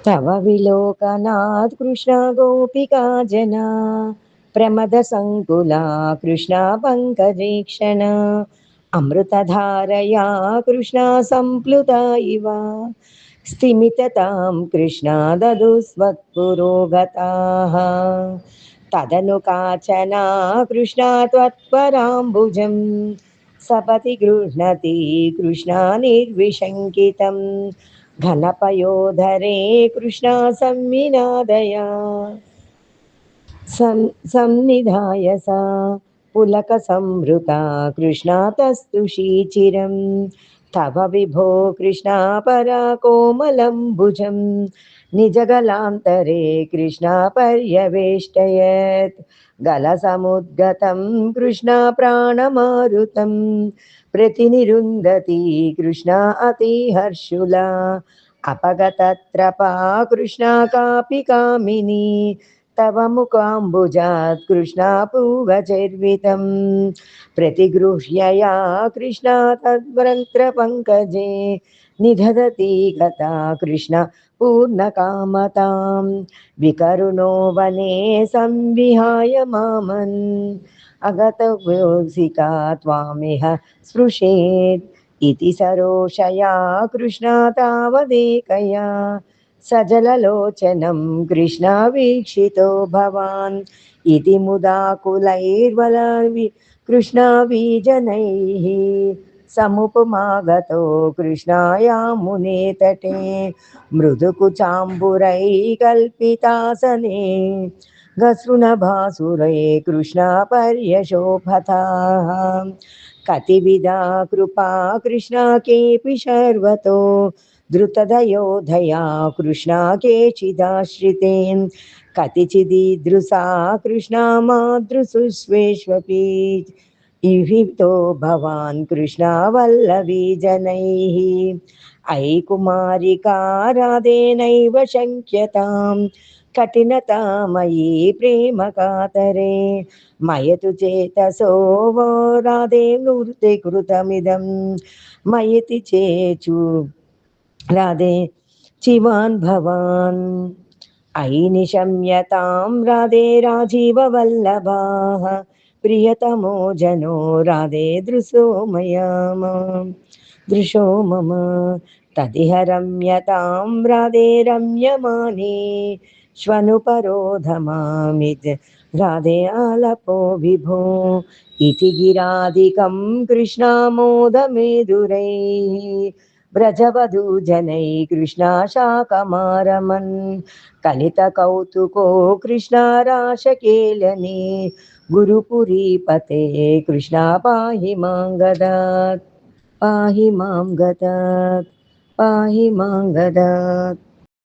तव विलोकनात् कृष्णा गोपिका जना प्रमदसङ्कुला कृष्णा पङ्कजेक्षणा अमृतधारया कृष्णा सम्प्लुता इव स्तिमिततां कृष्णा ददुस्वत्पुरोगताः तदनु काचना कृष्णा त्वत्पराम्बुजं सपति गृह्णति कृष्णा निर्विशङ्कितं घनपयोधरे कृष्णा संविनादया संनिधाय सा पुलकसंवृता कृष्णा तस्तुषीचिरं तव विभो कृष्णा पराकोमलम्बुजं निजगलान्तरे कृष्णा पर्यवेष्टयत् गलसमुद्गतं कृष्णा प्राणमारुतं प्रतिनिरुन्धति कृष्णा अतिहर्षुला अपगतत्रपा कृष्णा कापि कामिनी तव मुकाम्बुजात् कृष्णा पूगचर्वितं प्रतिगृह्य कृष्णा तद्व्रन्त्रपङ्कजे निधदति गता कृष्ण पूर्णकामतां विकरुणो वने संविहाय मामन् अगतयोसिका त्वामिह स्पृशेत् इति सरोषया कृष्णा तावदेकया सजललोचनं कृष्णा वीक्षितो भवान् इति मुदाकुलैर्वलवि कृष्णावीजनैः समुपमागतो कृष्णायामुने तटे मृदुकुचाम्बुरैः कल्पितासने गसृणभासुरे कृष्णा पर्यशोभताः कतिविधा कृपा कृष्णा केऽपि शर्वतो द्रुतदयोधया कृष्णा केचिदाश्रितेन् कतिचिदीदृशा कृष्णा मातृसुस्वेष्वपि इहितो भवान् कृष्णा वल्लवी जनैः अयि कुमारिका राधेनैव शङ्क्यतां कठिनता मयि प्रेम कातरे मयतु चेतसो वो राधे मूर्ते कृतमिदं मयति चेचु राधे चिवान् भवान् अयि निशम्यतां राधे राजीववल्लभाः प्रियतमो जनो राधे दृशो मम तदिह रम्यतां राधे रम्यमाने श्वनुपरोधमामित् राधे आलपो विभो इति गिरादिकं कृष्णामोदमेदुरैः व्रजवधूजनैः कृष्णा शाकमारमन् कलितकौतुको कृष्णा राशकेलने गुरुपुरीपते कृष्णा पाहि मां गदात् पाहि मां गदात् पाहि मां गदात्